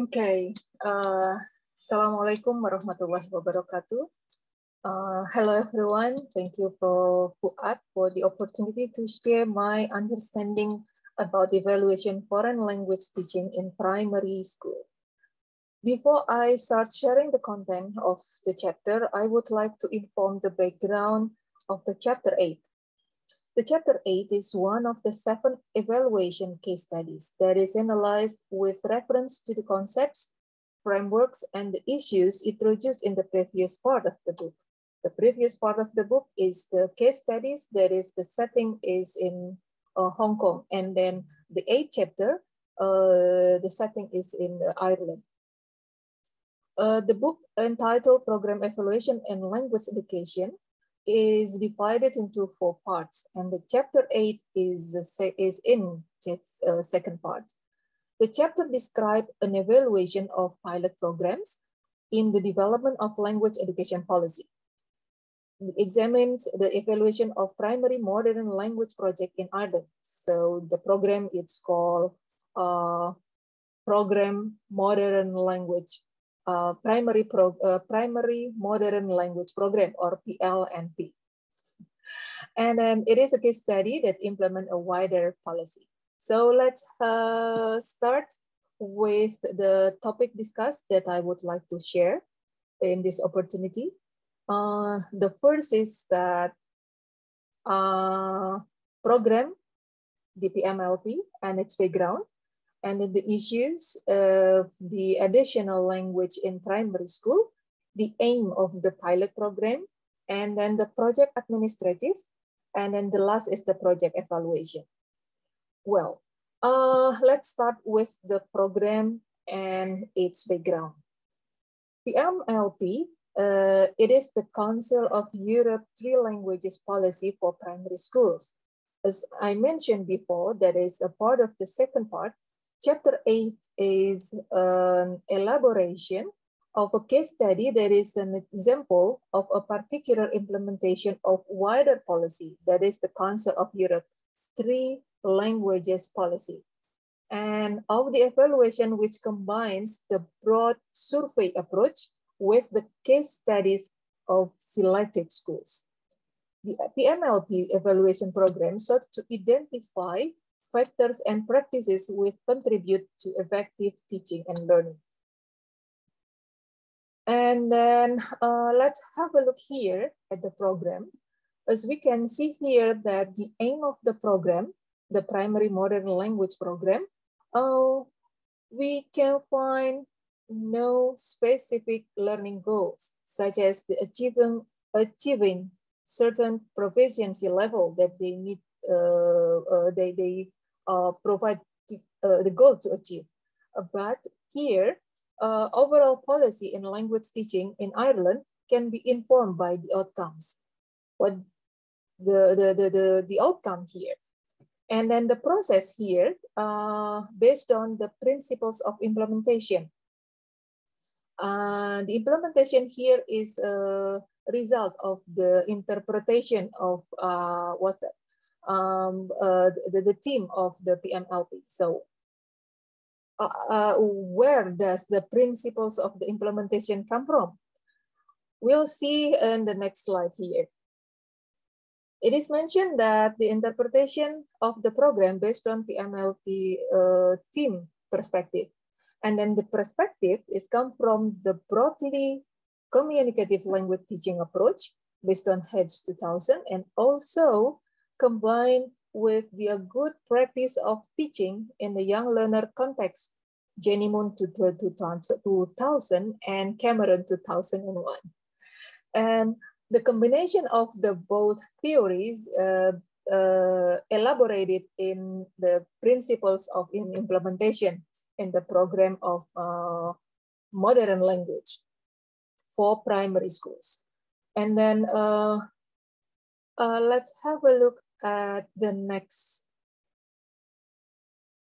Okay. Assalamualaikum warahmatullahi wabarakatuh. Hello everyone. Thank you for Fuad for the opportunity to share my understanding about evaluation foreign language teaching in primary school. Before I start sharing the content of the chapter, I would like to inform the background of the chapter 8. The chapter 8 is one of the 7 evaluation case studies that is analyzed with reference to the concepts, frameworks, and the issues introduced in the previous part of the book. The previous part of the book is the case studies, that is the setting is in Hong Kong, and then the 8th chapter, the setting is in Ireland. The book entitled Program Evaluation and Language Education is divided into 4 parts, and the chapter 8 is in second part. The chapter describes an evaluation of pilot programs in the development of language education policy. It examines the evaluation of primary modern language project in Ireland. So the program is called Program Modern Language Primary Modern Language Program, or PLMP. And then it is a case study that implement a wider policy. So let's start with the topic discussed that I would like to share in this opportunity. The first is that program, the PMLP, and its background, and then the issues of the additional language in primary school, the aim of the pilot program, and then the project administrative, and then the last is the project evaluation. Well, let's start with the program and its background. PMLP, it is the Council of Europe Three Languages Policy for primary schools. As I mentioned before, that is a part of the second part. Chapter 8 is an elaboration of a case study that is an example of a particular implementation of wider policy, that is the Council of Europe Three Languages Policy, and of the evaluation which combines the broad survey approach with the case studies of selected schools. The PMLP evaluation program sought to identify factors and practices which contribute to effective teaching and learning. And then let's have a look here at the program. As we can see here that the aim of the program, the Primary Modern Language Program, we can find no specific learning goals, such as the achieving certain proficiency level that they need, provide the goal to achieve. But here, overall policy in language teaching in Ireland can be informed by the outcomes. What the outcome here. And then the process here, based on the principles of implementation. The implementation here is a result of the interpretation of the theme of the PMLP. So where does the principles of the implementation come from? We'll see in the next slide here. It is mentioned that the interpretation of the program based on PMLP theme perspective. And then the perspective is come from the broadly communicative language teaching approach based on Hedge 2000, and also combined with the good practice of teaching in the young learner context, Jenny Moon 2000 and Cameron 2001. And the combination of the both theories elaborated in the principles of implementation in the program of modern language for primary schools. And then let's have a look at the next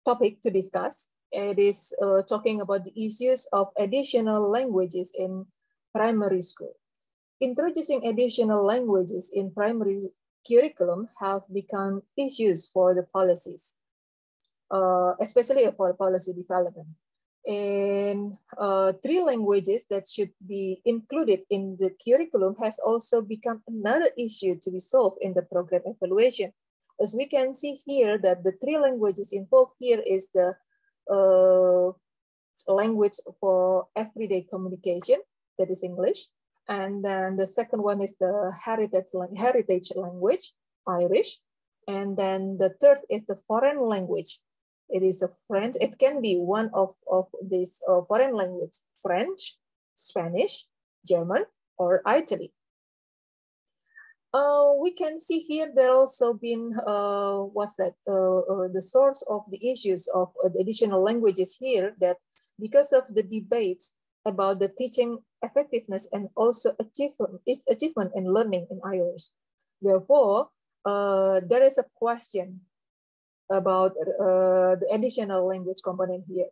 topic to discuss. It is talking about the issues of additional languages in primary school. Introducing additional languages in primary curriculum have become issues for the policies, especially for policy development. And 3 languages that should be included in the curriculum has also become another issue to be solved in the program evaluation. As we can see here that the 3 languages involved here is the language for everyday communication, that is English. And then the second one is the heritage language, Irish. And then the third is the foreign language. It is a French. It can be one of these foreign language, French, Spanish, German, or Italy. We can see here there also been the source of the issues of the additional languages here, that because of the debates about the teaching effectiveness and also achievement in learning in Irish. Therefore, there is a question about the additional language component here.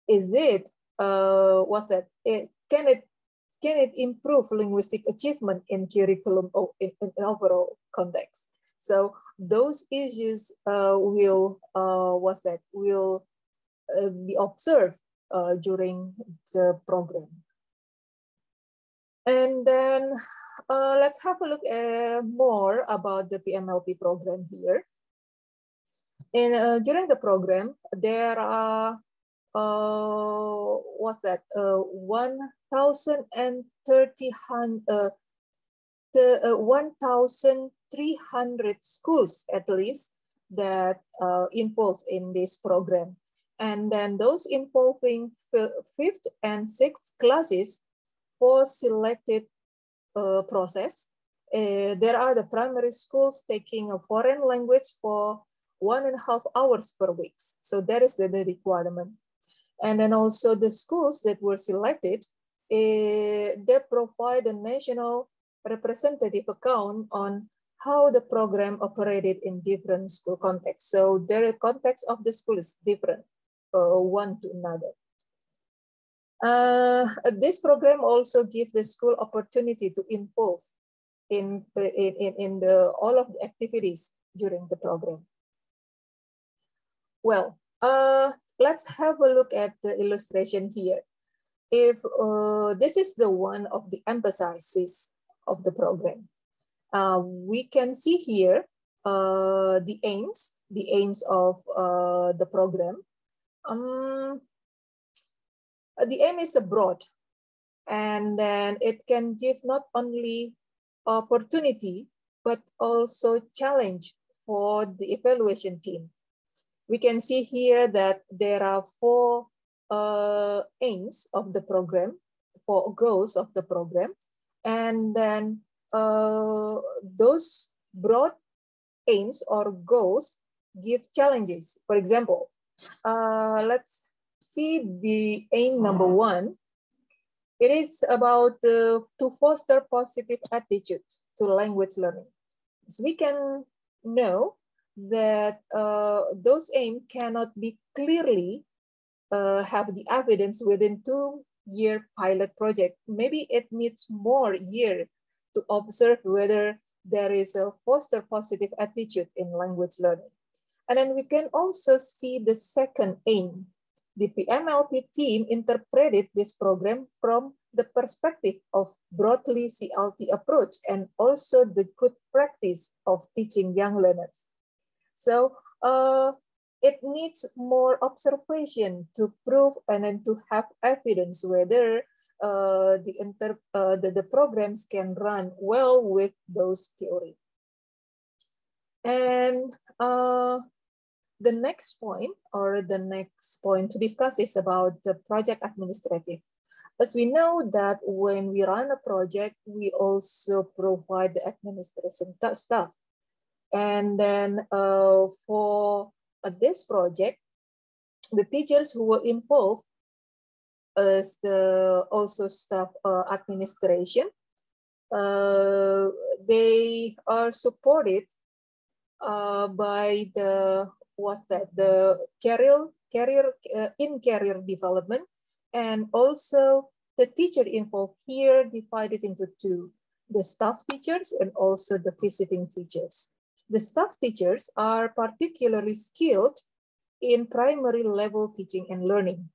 Is it can it improve linguistic achievement in curriculum or in overall context? So those issues will be observed during the program. And then let's have a look more about the PMLP program here. And during the program, there are 1,300 schools at least that involved in this program. And then those involving 5th and 6th classes for selected process. There are the primary schools taking a foreign language for 1.5 hours per week. So that is the requirement. And then also the schools that were selected, they provide a national representative account on how the program operated in different school contexts. So the context of the school is different one to another. This program also gives the school opportunity to involve in all of the activities during the program. Well, let's have a look at the illustration here. If this is the one of the emphases of the program, we can see here the aims of the program. The aim is broad, and then it can give not only opportunity but also challenge for the evaluation team. We can see here that there are 4 aims of the program, 4 goals of the program, and then those broad aims or goals give challenges. For example, let's see the aim number 1. It is about to foster positive attitude to language learning. So we can know that those aims cannot be clearly have the evidence within 2-year pilot project. Maybe it needs more year to observe whether there is a foster positive attitude in language learning. And then we can also see the second aim. The PMLP team interpreted this program from the perspective of broadly CLT approach and also the good practice of teaching young learners. So it needs more observation to prove and then to have evidence whether the programs can run well with those theory. And the next point to discuss is about the project administrative. As we know that when we run a project, we also provide the administration staff. And then for this project, the teachers who were involved as also staff administration, they are supported by the career development, and also the teacher involved here divided into 2, the staff teachers and also the visiting teachers. The staff teachers are particularly skilled in primary level teaching and learning.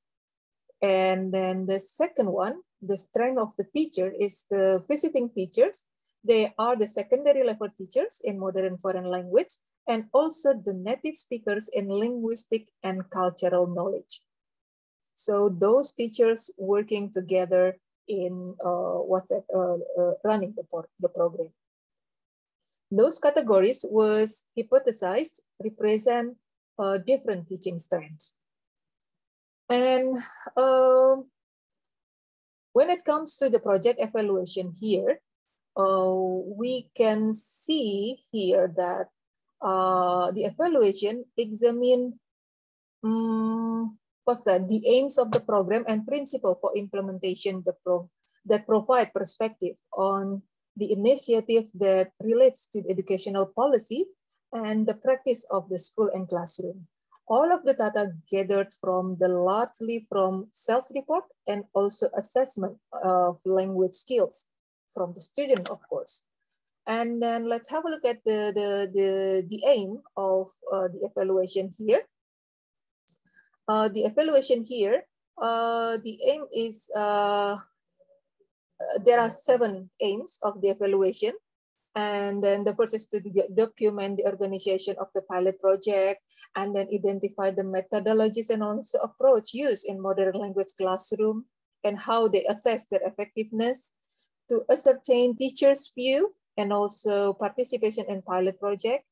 And then the second one, the strength of the teacher, is the visiting teachers. They are the secondary level teachers in modern foreign language, and also the native speakers in linguistic and cultural knowledge. So those teachers working together in running the program. Those categories was hypothesized represent different teaching strengths. And when it comes to the project evaluation here, we can see here that the evaluation examine the aims of the program and principle for implementation that provide perspective on the initiative that relates to educational policy and the practice of the school and classroom. All of the data gathered largely from self-report and also assessment of language skills from the student, of course. And then let's have a look at the aim of the evaluation here. The evaluation here, the aim is, there are 7 aims of the evaluation. And then the first is to document the organization of the pilot project, and then identify the methodologies and also approach used in modern language classroom and how they assess their effectiveness, to ascertain teachers' view and also participation in pilot project,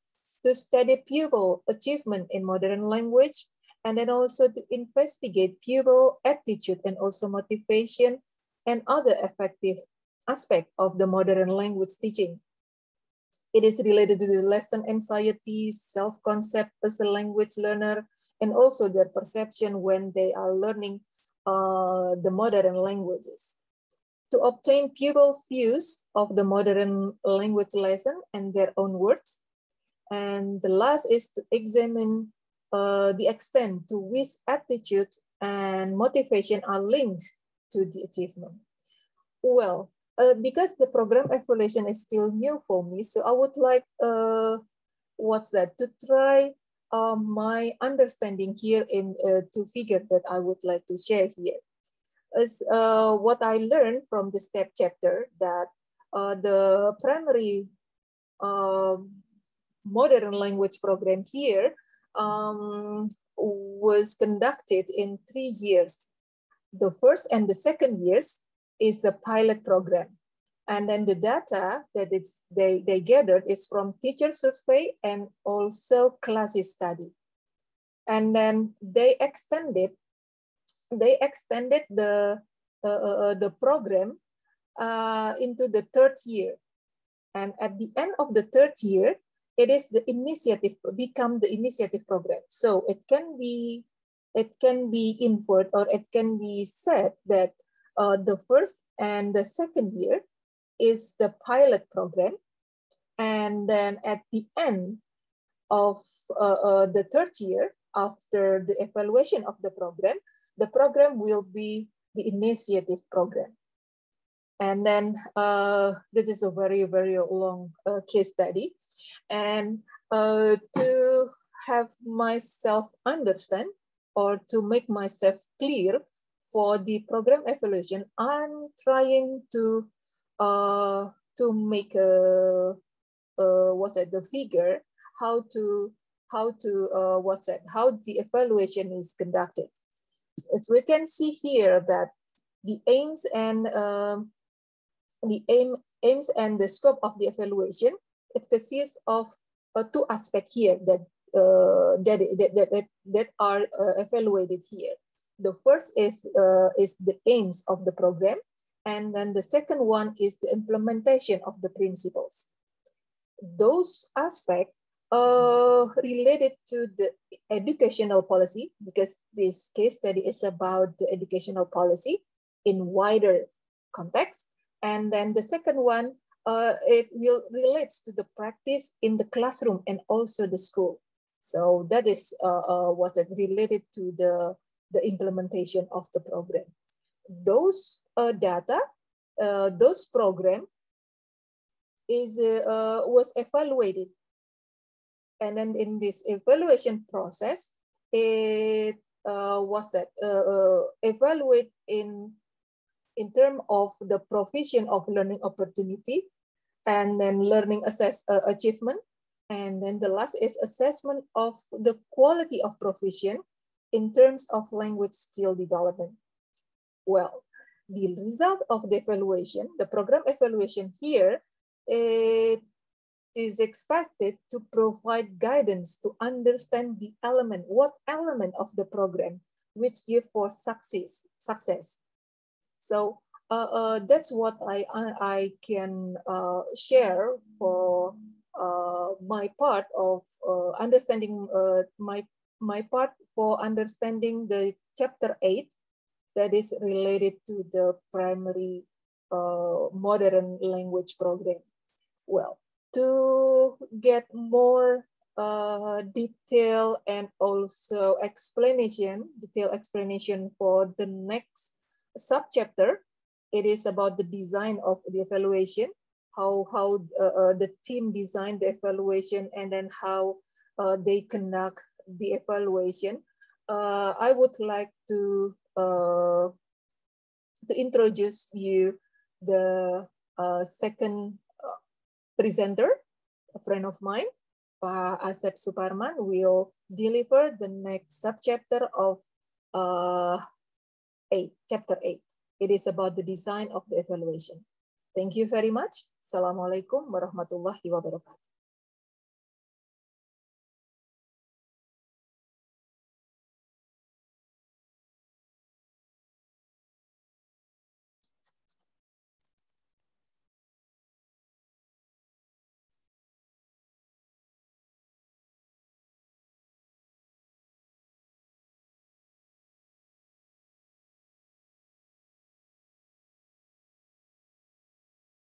to study pupil achievement in modern language, and then also to investigate pupil attitude and also motivation and other effective aspects of the modern language teaching. It is related to the lesson anxiety, self-concept as a language learner, and also their perception when they are learning the modern languages. To obtain pupil views of the modern language lesson and their own words. And the last is to examine the extent to which attitude and motivation are linked to the achievement. Well, because the program evaluation is still new for me, so I would like, to try my understanding here in 2 figures that I would like to share here. Is what I learned from the STEP chapter, that the primary modern language program here was conducted in 3 years. The first and the second years is a pilot program. And then the data that they gathered is from teacher survey and also classes study. And then they extended the program into the 3rd year. And at the end of the 3rd year, it is the initiative, become the initiative program. So it can be inferred, or it can be said that the first and the second year is the pilot program. And then at the end of the 3rd year, after the evaluation of the program will be the initiative program. And then this is a very, very long case study. And to have myself understand, or to make myself clear for the program evaluation, I'm trying to make the figure, how the evaluation is conducted. As we can see here that the aims and the scope of the evaluation, it consists of 2 aspects here that are evaluated here. The first is the aims of the program, and then the second one is the implementation of the principles. Those aspects related to the educational policy, because this case study is about the educational policy in wider context. And then the second one, it will relates to the practice in the classroom and also the school. So that is what's related to the implementation of the program. Those data, those program was evaluated. And then in this evaluation process, it what's that? Evaluate in terms of the provision of learning opportunity, and then learning achievement, and then the last is assessment of the quality of provision in terms of language skill development. Well, the result of the evaluation, the program evaluation here, it is expected to provide guidance to understand the element, what element of the program which give for success. So that's what I can share for my part of understanding my part for understanding the chapter 8 that is related to the primary modern language program. Well, to get more detail and also detailed explanation for the next subchapter, it is about the design of the evaluation, how the team designed the evaluation, and then how they conduct the evaluation. I would like to introduce you the second presenter, a friend of mine, Pak Asep Suparman, will deliver the next subchapter of chapter 8. It is about the design of the evaluation. Thank you very much. Assalamualaikum warahmatullahi wabarakatuh.